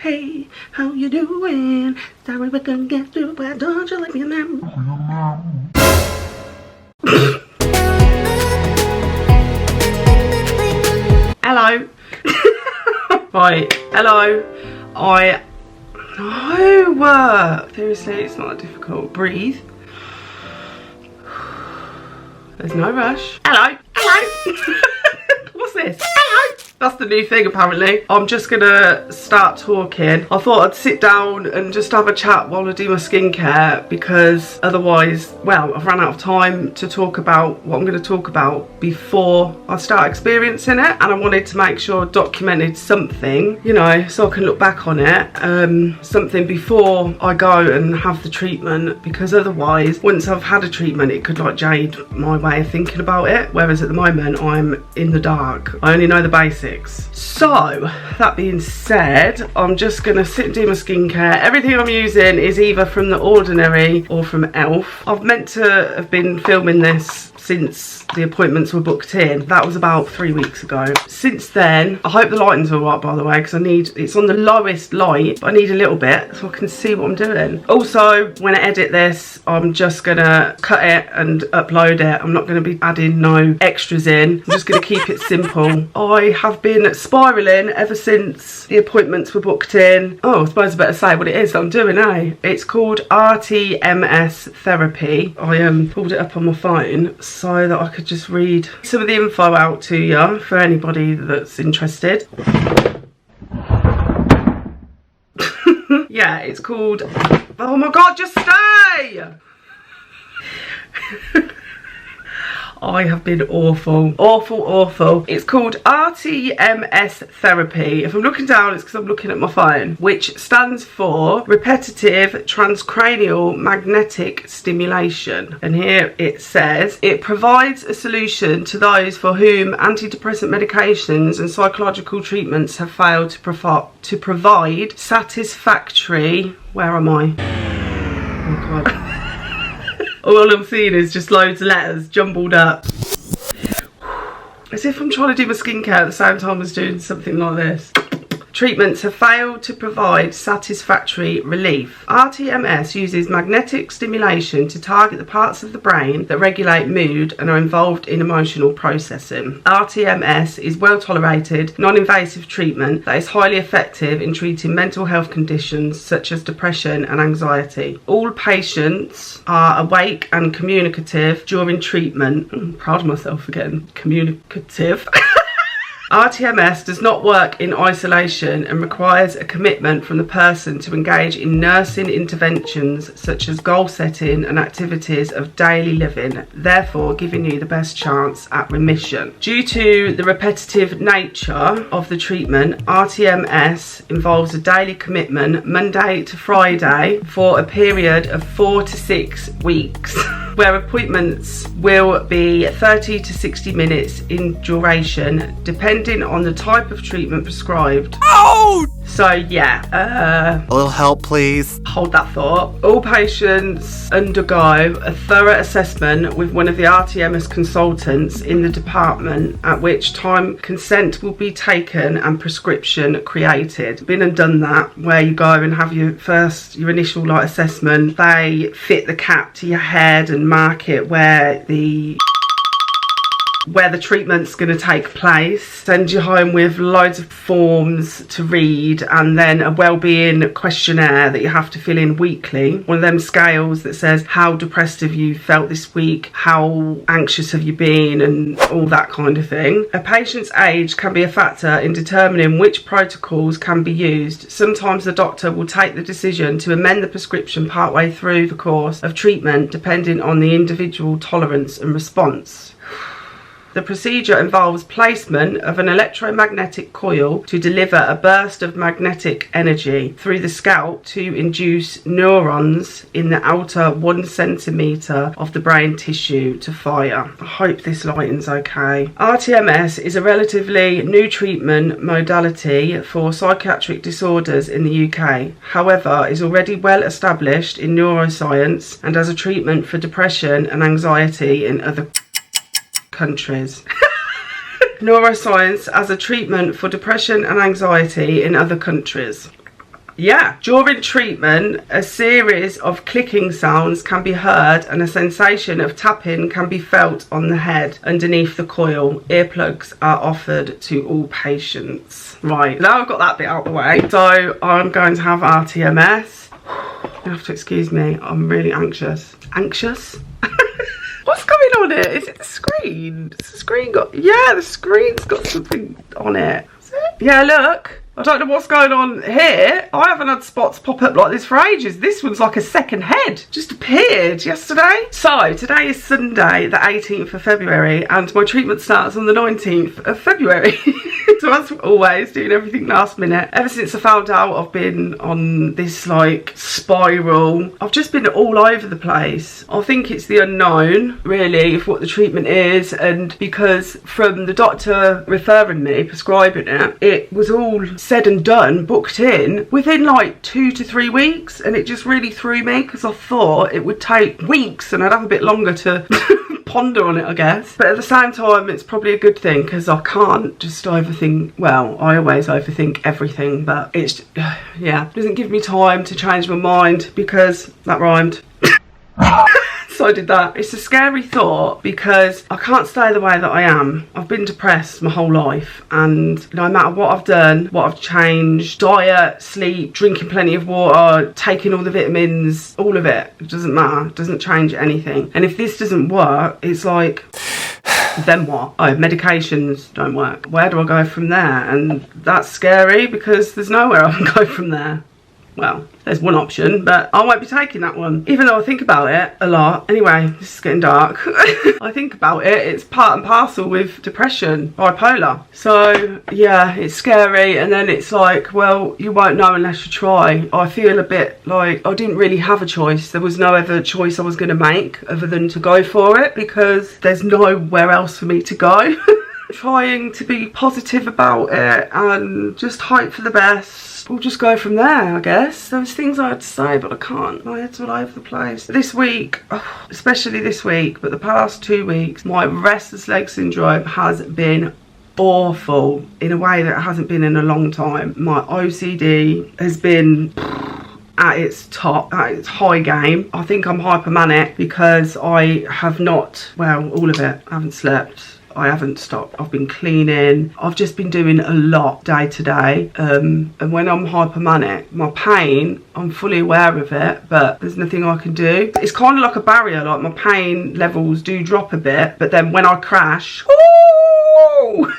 Hey, how you doing? Sorry we couldn't get through, but don't you let me know. Hello. Right, hello. No, seriously, it's not that difficult. Breathe. There's no rush. Hello. What's this? Hello. That's the new thing apparently. I'm just gonna start talking. I thought I'd sit down and just have a chat while I do my skincare, because otherwise, well, I've run out of time to talk about what I'm going to talk about before I start experiencing it, and I wanted to make sure I documented something, you know, so I can look back on it, something before I go and have the treatment, because otherwise, once I've had a treatment, it could like jade my way of thinking about it, whereas at the moment I'm in the dark. I only know the basics. So that being said, I'm just gonna sit and do my skincare. Everything I'm using is either from The Ordinary or from ELF. I've meant to have been filming this since the appointments were booked in. That was about 3 weeks ago. Since then, I hope the lighting's all right, by the way, because it's on the lowest light, but I need a little bit so I can see what I'm doing. Also, when I edit this, I'm just gonna cut it and upload it. I'm not gonna be adding no extras in. I'm just gonna keep it simple. I have been spiraling ever since the appointments were booked in. Oh, I suppose I better say what it is that I'm doing, eh? It's called rTMS therapy. I pulled it up on my phone so that I could just read some of the info out to you for anybody that's interested. Yeah, it's called, oh my god, just stay! I have been awful. It's called rTMS therapy. If I'm looking down, it's because I'm looking at my phone, which stands for repetitive transcranial magnetic stimulation. And here it says, it provides a solution to those for whom antidepressant medications and psychological treatments have failed to provide satisfactory, where am I? Oh god. All I'm seeing is just loads of letters jumbled up. As if I'm trying to do my skincare at the same time as doing something like this. Treatments have failed to provide satisfactory relief. rTMS uses magnetic stimulation to target the parts of the brain that regulate mood and are involved in emotional processing. rTMS is well tolerated, non-invasive treatment that is highly effective in treating mental health conditions such as depression and anxiety. All patients are awake and communicative during treatment. I'm proud of myself for getting communicative. rTMS does not work in isolation and requires a commitment from the person to engage in nursing interventions such as goal setting and activities of daily living, therefore giving you the best chance at remission. Due to the repetitive nature of the treatment, rTMS involves a daily commitment Monday to Friday for a period of 4 to 6 weeks, where appointments will be 30 to 60 minutes in duration, depending on the type of treatment prescribed. Oh! So yeah, a little help please. Hold that thought. All patients undergo a thorough assessment with one of the rTMS consultants in the department, at which time consent will be taken and prescription created. Been and done that, where you go and have your initial like assessment. They fit the cap to your head and mark it where the treatment's going to take place, send you home with loads of forms to read, and then a well-being questionnaire that you have to fill in weekly. One of them scales that says how depressed have you felt this week, how anxious have you been, and all that kind of thing. A patient's age can be a factor in determining which protocols can be used. Sometimes the doctor will take the decision to amend the prescription partway through the course of treatment, depending on the individual tolerance and response. The procedure involves placement of an electromagnetic coil to deliver a burst of magnetic energy through the scalp to induce neurons in the outer 1 centimetre of the brain tissue to fire. I hope this lighting's okay. rTMS is a relatively new treatment modality for psychiatric disorders in the UK. However, is already well established in neuroscience and as a treatment for depression and anxiety in other countries. Neuroscience as a treatment for depression and anxiety in other countries. Yeah. During treatment, a series of clicking sounds can be heard and a sensation of tapping can be felt on the head underneath the coil. Earplugs are offered to all patients. Right, now I've got that bit out of the way. So I'm going to have rTMS. You have to excuse me, I'm really anxious. Anxious? What's going on here? Is it the screen? Has the screen got... Yeah, the screen's got something on it. Is it? Yeah, look. I don't know what's going on here. I haven't had spots pop up like this for ages. This one's like a second head. Just appeared yesterday. So, today is Sunday, the 18th of February, and my treatment starts on the 19th of February. So as always, doing everything last minute. Ever since I found out I've been on this like spiral, I've just been all over the place. I think it's the unknown, really, of what the treatment is, and because from the doctor referring me, prescribing it, it was all said and done, booked in within like 2 to 3 weeks, and it just really threw me because I thought it would take weeks and I'd have a bit longer to ponder on it, I guess. But at the same time, it's probably a good thing because I can't just overthink. Well, I always overthink everything, but it's, yeah, doesn't give me time to change my mind because that rhymed. So I did that. It's a scary thought because I can't stay the way that I am. I've been depressed my whole life, and no matter what I've done, what I've changed, diet, sleep, drinking plenty of water, taking all the vitamins, all of it, it doesn't matter. It doesn't change anything. And if this doesn't work, it's like, then what? Oh, medications don't work. Where do I go from there? And that's scary because there's nowhere I can go from there. Well, there's one option, but I won't be taking that one, even though I think about it a lot. Anyway, this is getting dark. I think about it, it's part and parcel with depression, bipolar. So yeah, it's scary, and then it's like, well, you won't know unless you try. I feel a bit like I didn't really have a choice. There was no other choice I was going to make other than to go for it because there's nowhere else for me to go. Trying to be positive about it and just hope for the best. We'll just go from there, I guess. There's things I had to say, but I can't. My head's all over the place. This week, especially this week, but the past 2 weeks, my restless leg syndrome has been awful in a way that it hasn't been in a long time. My OCD has been at its top, at its high game. I think I'm hypermanic because I have not, well, all of it. I haven't slept. I haven't stopped. I've been cleaning. I've just been doing a lot day to day. And when I'm hypermanic, my pain, I'm fully aware of it, but there's nothing I can do. It's kind of like a barrier, like my pain levels do drop a bit, but then when I crash, ooh,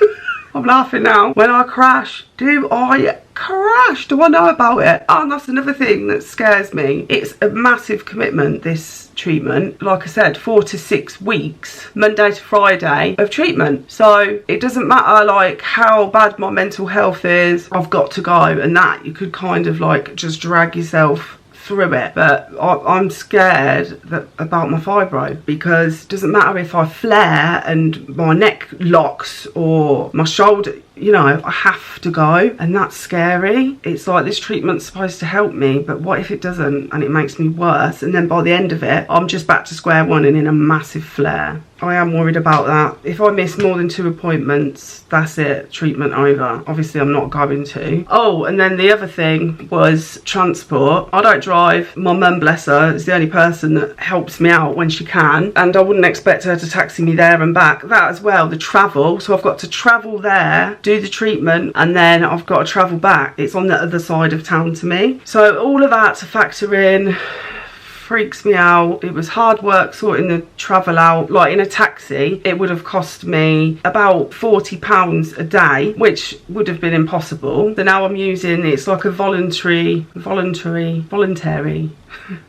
I'm laughing now. When I crash, do I crash? Do I know about it? Oh, and that's another thing that scares me. It's a massive commitment, this treatment. Like I said, 4 to 6 weeks, Monday to Friday of treatment. So it doesn't matter like how bad my mental health is, I've got to go, and that you could kind of like just drag yourself through it. But I'm scared about my fibro, because it doesn't matter if I flare and my neck locks or my shoulder, you know, I have to go, and that's scary. It's like this treatment's supposed to help me, but what if it doesn't and it makes me worse, and then by the end of it I'm just back to square one and in a massive flare. I am worried about that. If I miss more than 2 appointments, that's it, treatment over. Obviously I'm not going to. Oh, and then the other thing was transport. I don't drive. My mum, bless her, is the only person that helps me out when she can, and I wouldn't expect her to taxi me there and back. That as well, the travel. So I've got to travel there, do the treatment, and then I've got to travel back. It's on the other side of town to me. So all of that to factor in freaks me out. It was hard work sorting the travel out. Like in a taxi, it would have cost me about £40 a day, which would have been impossible. So now I'm using, it's like a voluntary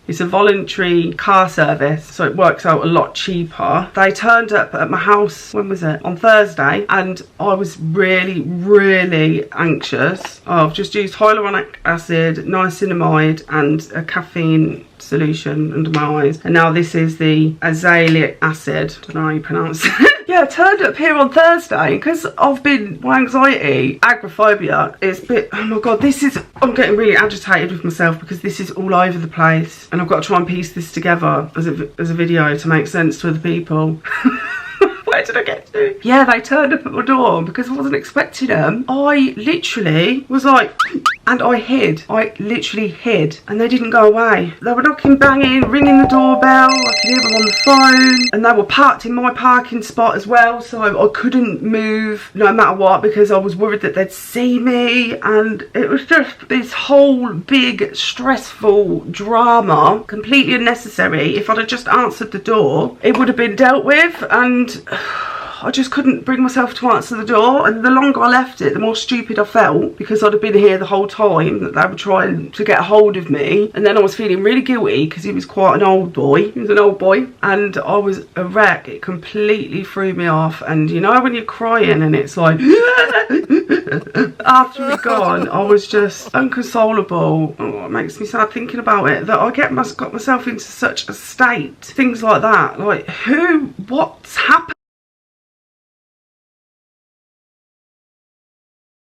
it's a voluntary car service, so it works out a lot cheaper. They turned up at my house, when was it? On Thursday, and I was really anxious. I've just used hyaluronic acid, niacinamide, and a caffeine solution under my eyes, and now this is the azalic acid. Don't know how you pronounce it. Yeah, I turned up here on Thursday because I've been, my anxiety, agoraphobia, it's a bit, oh my god, this is, I'm getting really agitated with myself because this is all over the place, and I've got to try and piece this together as a video to make sense to other people. Where did I get to? Yeah, they turned up at my door because I wasn't expecting them. I literally was like, And I hid. I literally hid. And they didn't go away. They were knocking, banging, ringing the doorbell. I could hear them on the phone. And they were parked in my parking spot as well. So I couldn't move no matter what, because I was worried that they'd see me. And it was just this whole big stressful drama. Completely unnecessary. If I'd have just answered the door, it would have been dealt with. And I just couldn't bring myself to answer the door, and the longer I left it, the more stupid I felt, because I'd have been here the whole time that they were trying to get a hold of me. And then I was feeling really guilty because he was quite an old boy. He was an old boy, and I was a wreck. It completely threw me off. And you know when you're crying and it's like after he'd gone, I was just inconsolable. Oh, it makes me sad thinking about it, that I got myself into such a state. Things like that, like what's happened?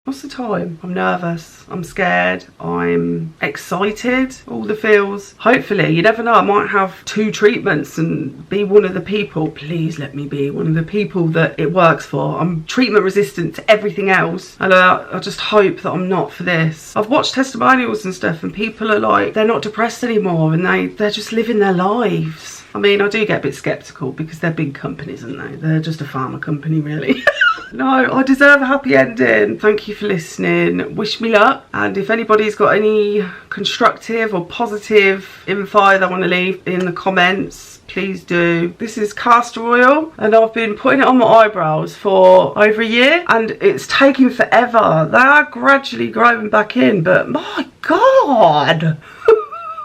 What's the time? I'm nervous, I'm scared, I'm excited, all the feels. Hopefully, you never know, I might have 2 treatments and be one of the people. Please let me be one of the people that it works for. I'm treatment resistant to everything else, and I just hope that I'm not for this. I've watched testimonials and stuff, and people are like, they're not depressed anymore, and they're just living their lives. I mean, I do get a bit sceptical because they're big companies, aren't they? They're just a pharma company, really. No, I deserve a happy ending. Thank you for listening. Wish me luck. And if anybody's got any constructive or positive info they want to leave in the comments, please do. This is castor oil, and I've been putting it on my eyebrows for over a year, and it's taking forever. They are gradually growing back in, but my God.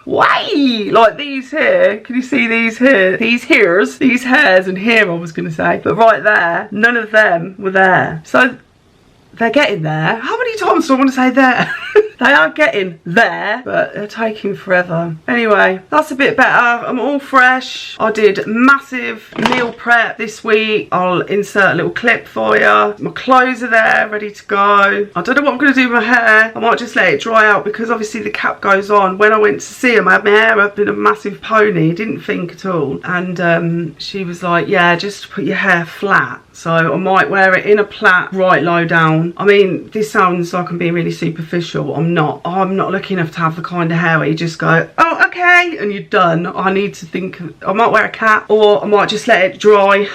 Way like these here, can you see these here, these hairs and here, I was gonna say, but right there, none of them were there. So they're getting there. How many times do I want to say there? They are getting there, but they're taking forever. Anyway, that's a bit better. I'm all fresh. I did massive meal prep this week. I'll insert a little clip for you. My clothes are there, ready to go. I don't know what I'm going to do with my hair. I might just let it dry out, because obviously the cap goes on. When I went to see him, I had my hair up in a massive pony. Didn't think at all. And she was like, yeah, just put your hair flat. So I might wear it in a plait right low down. I mean, this sounds like I'm being really superficial. I'm not lucky enough to have the kind of hair where you just go, oh, okay, and you're done. I need to think, I might wear a cap, or I might just let it dry.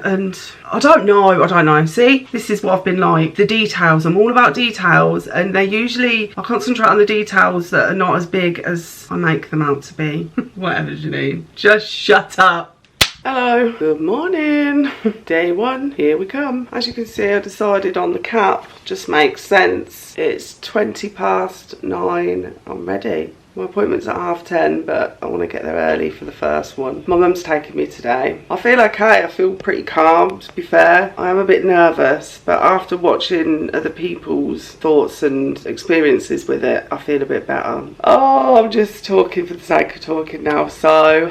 And I don't know. See, this is what I've been like. The details, I'm all about details, and they usually, I concentrate on the details that are not as big as I make them out to be. Whatever you need, just shut up. Hello, good morning. Day 1, here we come. As you can see, I decided on the cap, just makes sense. It's 9:20, I'm ready. My appointment's at 10:30, but I want to get there early for the first one. My mum's taking me today. I feel okay, I feel pretty calm, to be fair. I am a bit nervous, but after watching other people's thoughts and experiences with it, I feel a bit better. Oh, I'm just talking for the sake of talking now, so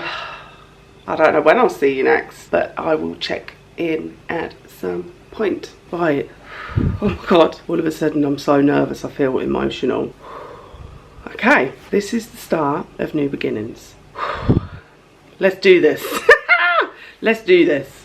I don't know when I'll see you next, but I will check in at some point. Right. Oh my God. All of a sudden I'm so nervous, I feel emotional. Okay, this is the start of new beginnings. Let's do this. Let's do this.